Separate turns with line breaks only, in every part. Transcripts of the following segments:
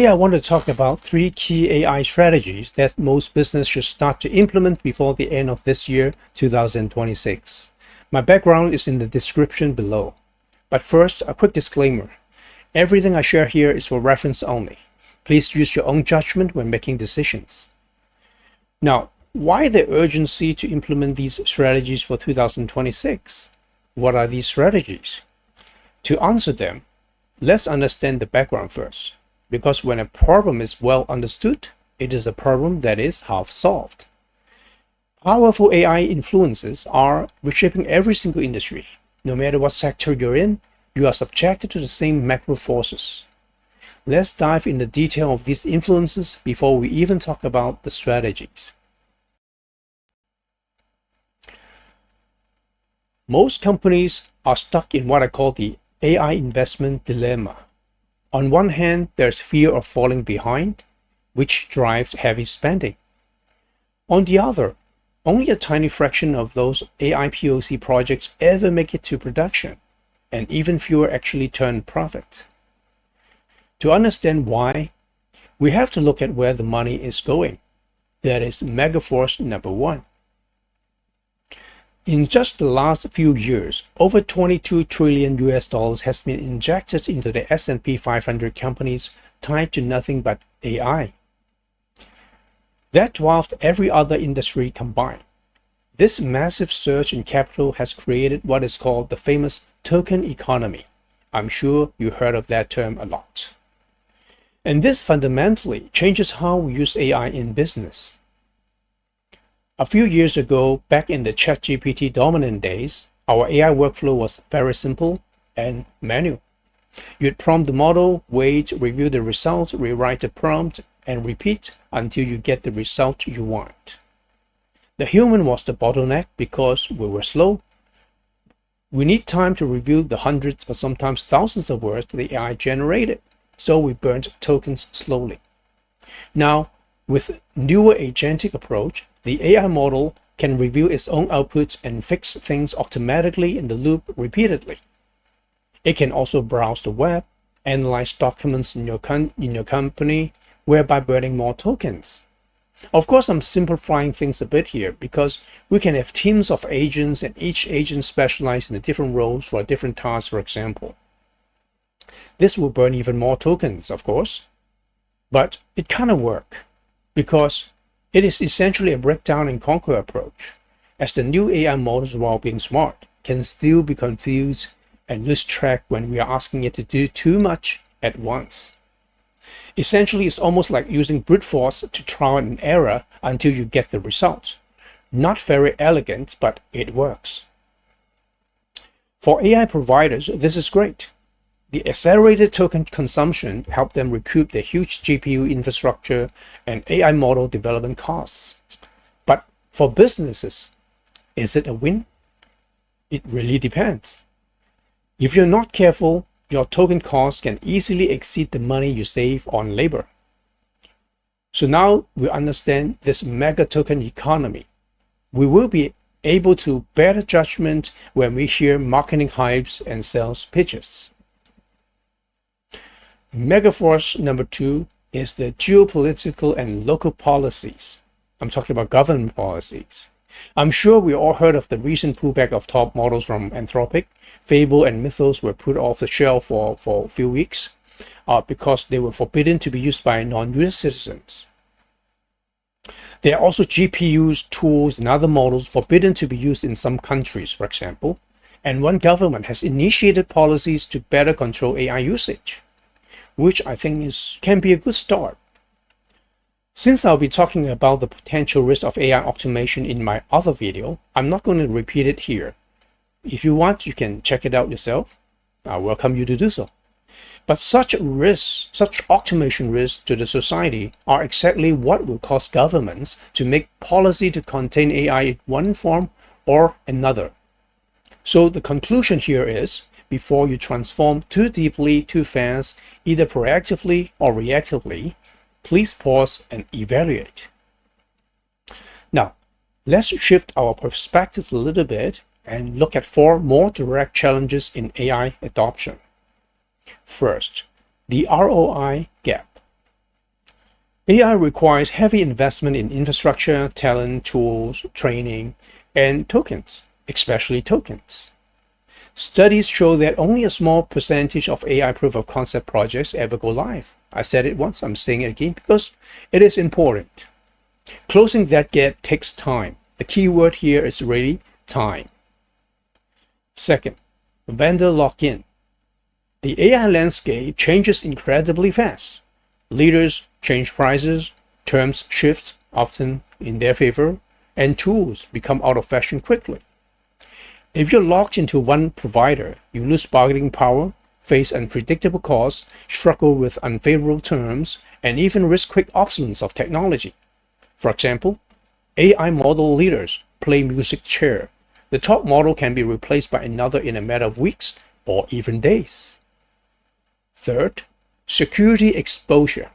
Today I want to talk about 3 key AI strategies that most businesses should start to implement before the end of this year, 2026. My background is in the description below. But first, a quick disclaimer. Everything I share here is for reference only. Please use your own judgment when making decisions. Now, why the urgency to implement these strategies for 2026? What are these strategies? To answer them, let's understand the background first. Because when a problem is well understood, it is a problem that is half solved. Powerful AI influences are reshaping every single industry. No matter what sector you're in, you are subjected to the same macro forces. Let's dive into the detail of these influences before we even talk about the strategies. Most companies are stuck in what I call the AI investment dilemma. On one hand, there's fear of falling behind, which drives heavy spending. On the other, only a tiny fraction of those AI POC projects ever make it to production, and even fewer actually turn profit. To understand why, we have to look at where the money is going. That is megaforce number 1. In just the last few years, over $22 trillion has been injected into the S&P 500 companies tied to nothing but AI. That dwarfed every other industry combined. This massive surge in capital has created what is called the famous token economy. I'm sure you heard of that term a lot. And this fundamentally changes how we use AI in business. A few years ago, back in the ChatGPT dominant days, our AI workflow was very simple and manual. You'd prompt the model, wait, review the result, rewrite the prompt, and repeat until you get the result you want. The human was the bottleneck because we were slow. We need time to review the hundreds or sometimes thousands of words the AI generated, so we burned tokens slowly. Now, with newer agentic approach, the AI model can review its own outputs and fix things automatically in the loop repeatedly. It can also browse the web, analyze documents in your company, whereby burning more tokens. Of course, I'm simplifying things a bit here because we can have teams of agents and each agent specialized in different roles for a different task, for example. This will burn even more tokens, of course, but it kind of works because it is essentially a breakdown and conquer approach, as the new AI models, while being smart, can still be confused and lose track when we are asking it to do too much at once. Essentially, it's almost like using brute force to trial and error until you get the result. Not very elegant, but it works. For AI providers, this is great. The accelerated token consumption helped them recoup their huge GPU infrastructure and AI model development costs. But for businesses, is it a win? It really depends. If you're not careful, your token costs can easily exceed the money you save on labor. So now we understand this mega token economy. We will be able to better judgment when we hear marketing hypes and sales pitches. Megaforce number 2 is the geopolitical and local policies. I'm talking about government policies. I'm sure we all heard of the recent pullback of top models from Anthropic. Fable and Mythos were put off the shelf for a few weeks because they were forbidden to be used by non-US citizens. There are also GPUs, tools, and other models forbidden to be used in some countries, for example, and one government has initiated policies to better control AI usage, which I think can be a good start. Since I'll be talking about the potential risk of AI automation in my other video, I'm not going to repeat it here. If you want, you can check it out yourself. I welcome you to do so. But such automation risks to the society are exactly what will cause governments to make policy to contain AI in one form or another. So the conclusion here is, before you transform too deeply, too fast, either proactively or reactively, please pause and evaluate. Now, let's shift our perspective a little bit and look at 4 more direct challenges in AI adoption. First, the ROI gap. AI requires heavy investment in infrastructure, talent, tools, training, and tokens, especially tokens. Studies show that only a small percentage of AI proof of concept projects ever go live. I said it once, I'm saying it again because it is important. Closing that gap takes time. The key word here is really time. Second, vendor lock-in. The AI landscape changes incredibly fast. Leaders change prices, terms shift, often in their favor, and tools become out of fashion quickly. If you're locked into one provider, you lose bargaining power, face unpredictable costs, struggle with unfavorable terms, and even risk quick obsolescence of technology. For example, AI model leaders play music chair. The top model can be replaced by another in a matter of weeks or even days. Third, security exposure.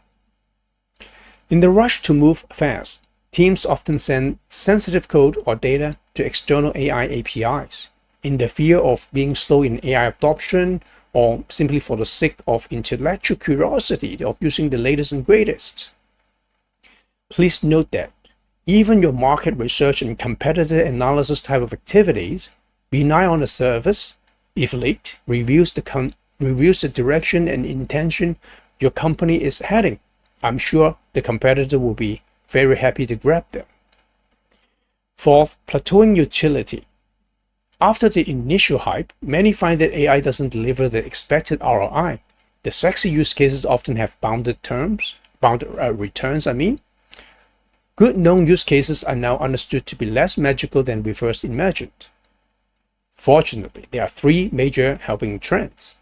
In the rush to move fast, teams often send sensitive code or data to external AI APIs in the fear of being slow in AI adoption or simply for the sake of intellectual curiosity of using the latest and greatest. Please note that even your market research and competitor analysis type of activities, benign on the surface, if leaked, reveals the direction and intention your company is heading. I'm sure the competitor will be very happy to grab them. Fourth, plateauing utility. After the initial hype, many find that AI doesn't deliver the expected ROI. The sexy use cases often have bounded returns. Good known use cases are now understood to be less magical than we first imagined. Fortunately, there are three major helping trends.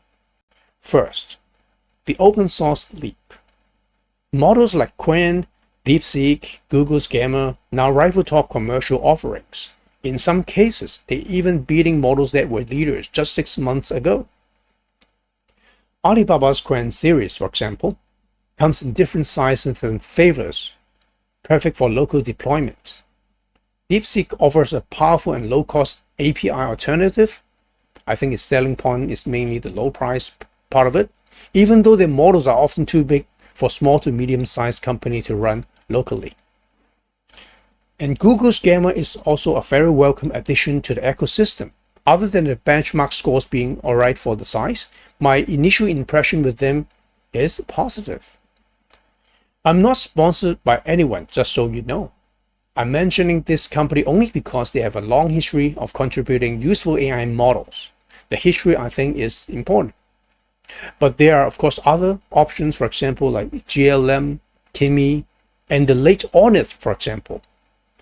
First, the open source leap. Models like Qwen, DeepSeek, Google's Gamma now rival top commercial offerings. In some cases, they're even beating models that were leaders just 6 months ago. Alibaba's Qwen series, for example, comes in different sizes and flavors, perfect for local deployment. DeepSeek offers a powerful and low-cost API alternative. I think its selling point is mainly the low price part of it, even though their models are often too big for small to medium-sized companies to run locally. And Google's Gamma is also a very welcome addition to the ecosystem. Other than the benchmark scores being alright for the size, my initial impression with them is positive. I'm not sponsored by anyone, just so you know. I'm mentioning this company only because they have a long history of contributing useful AI models. The history, I think, is important. But there are, of course, other options, for example, like GLM, Kimi, and the late Ornith, for example.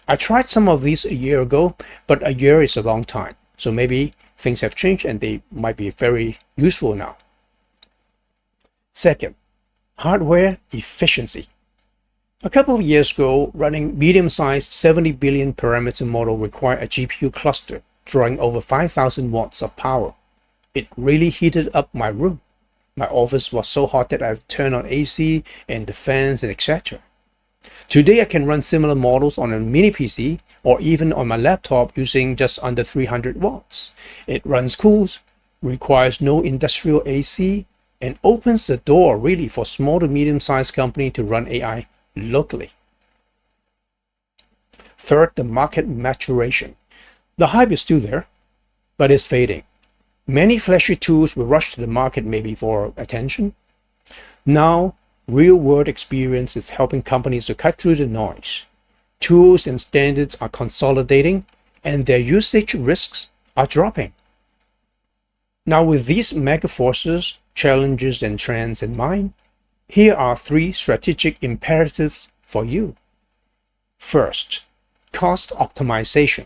I tried some of these a year ago, but a year is a long time. So maybe things have changed and they might be very useful now. Second, hardware efficiency. A couple of years ago, running medium-sized 70 billion parameter model required a GPU cluster drawing over 5,000 watts of power. It really heated up my room. My office was so hot that I would turn on AC and the fans and etc. Today I can run similar models on a mini PC or even on my laptop using just under 300 watts. It runs cool, requires no industrial AC, and opens the door really for small to medium-sized companies to run AI locally. Third, the market maturation. The hype is still there, but it's fading. Many flashy tools will rush to the market maybe for attention. Now, real-world experience is helping companies to cut through the noise. Tools and standards are consolidating, and their usage risks are dropping. Now, with these mega forces, challenges, and trends in mind, here are three strategic imperatives for you. First, cost optimization.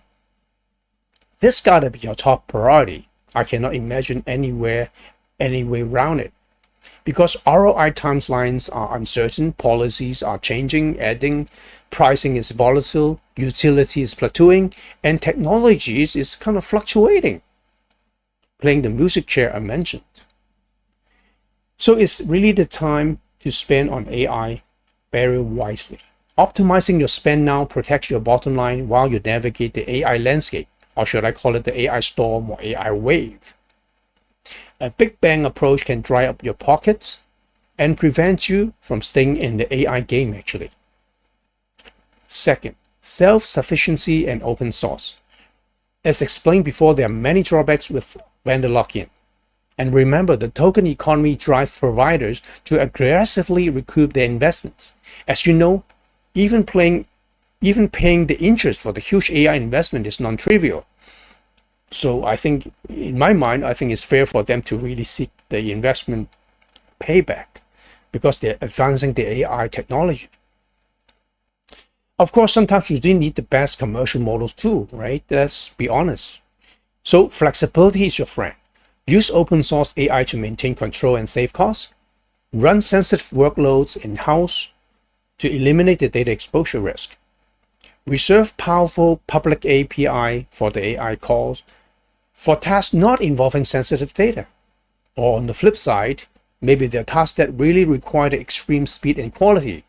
This gotta be your top priority. I cannot imagine any way around it. Because ROI timelines are uncertain, policies are changing, adding, pricing is volatile, utility is plateauing, and technologies is kind of fluctuating. Playing the music chair I mentioned. So it's really the time to spend on AI very wisely. Optimizing your spend now protects your bottom line while you navigate the AI landscape, or should I call it the AI storm or AI wave. A big bang approach can dry up your pockets, and prevents you from staying in the AI game actually. Second, self-sufficiency and open source. As explained before, there are many drawbacks with vendor lock-in. And remember, the token economy drives providers to aggressively recoup their investments. As you know, even paying the interest for the huge AI investment is non-trivial. So I think, in my mind, I think it's fair for them to really seek the investment payback because they're advancing the AI technology. Of course, sometimes you do need the best commercial models too, right? Let's be honest. So flexibility is your friend. Use open source AI to maintain control and save costs. Run sensitive workloads in-house to eliminate the data exposure risk. Reserve powerful public API for the AI calls for tasks not involving sensitive data. Or on the flip side, maybe there are tasks that really require the extreme speed and quality,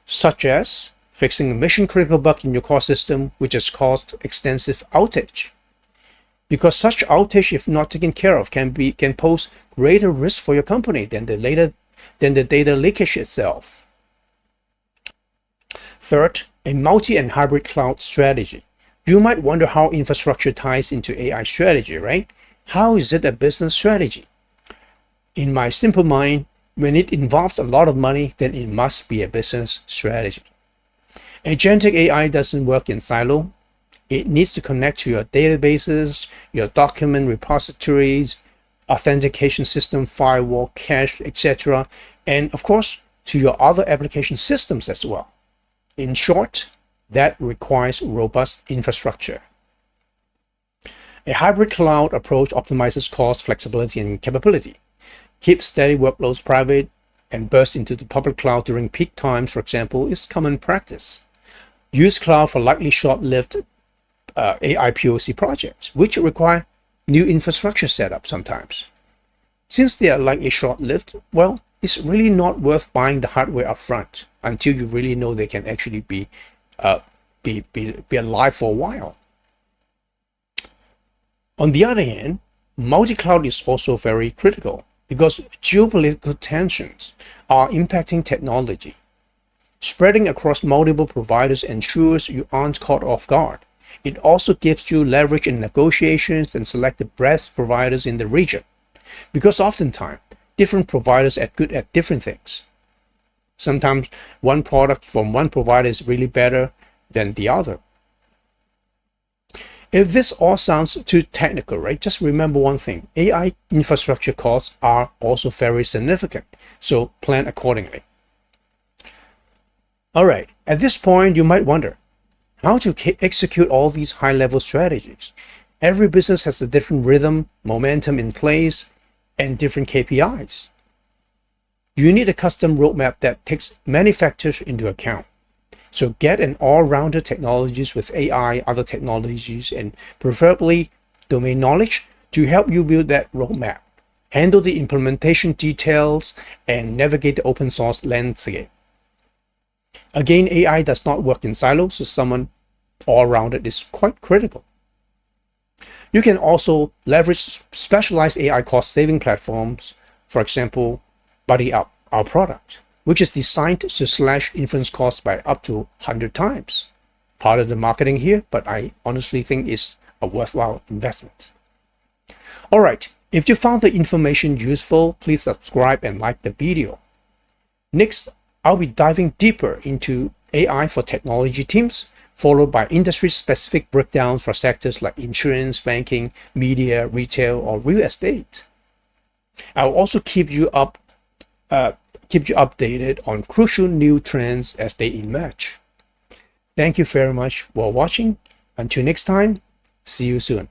such as fixing a mission-critical bug in your core system which has caused extensive outage. Because such outage, if not taken care of, can pose greater risk for your company than the data leakage itself. Third, a multi and hybrid cloud strategy. You might wonder how infrastructure ties into AI strategy, right? How is it a business strategy? In my simple mind, when it involves a lot of money, then it must be a business strategy. Agentic AI doesn't work in silo. It needs to connect to your databases, your document repositories, authentication system, firewall, cache, etc. And of course, to your other application systems as well. In short, that requires robust infrastructure. A hybrid cloud approach optimizes cost, flexibility, and capability. Keep steady workloads private and burst into the public cloud during peak times, for example, is common practice. Use cloud for likely short-lived AI POC projects, which require new infrastructure setup sometimes. Since they are likely short-lived, well, it's really not worth buying the hardware upfront until you really know they can actually be alive for a while. On the other hand, multi-cloud is also very critical because geopolitical tensions are impacting technology. Spreading across multiple providers ensures you aren't caught off guard. It also gives you leverage in negotiations and select the best providers in the region, because oftentimes different providers are good at different things. Sometimes one product from one provider is really better than the other. If this all sounds too technical, right, just remember one thing. AI infrastructure costs are also very significant, so plan accordingly. All right, at this point, you might wonder how to execute all these high-level strategies. Every business has a different rhythm, momentum in place, and different KPIs. You need a custom roadmap that takes many factors into account. So get an all-rounder technologies with AI, other technologies, and preferably domain knowledge to help you build that roadmap, handle the implementation details, and navigate the open source landscape. Again, AI does not work in silos, so someone all-rounded is quite critical. You can also leverage specialized AI cost-saving platforms, for example, BuddyUp, our product, which is designed to slash inference costs by up to 100 times. Part of the marketing here, but I honestly think it's a worthwhile investment. All right, if you found the information useful, please subscribe and like the video. Next, I'll be diving deeper into AI for technology teams, followed by industry-specific breakdowns for sectors like insurance, banking, media, retail, or real estate. I'll also keep you updated on crucial new trends as they emerge. Thank you very much for watching. Until next time, see you soon.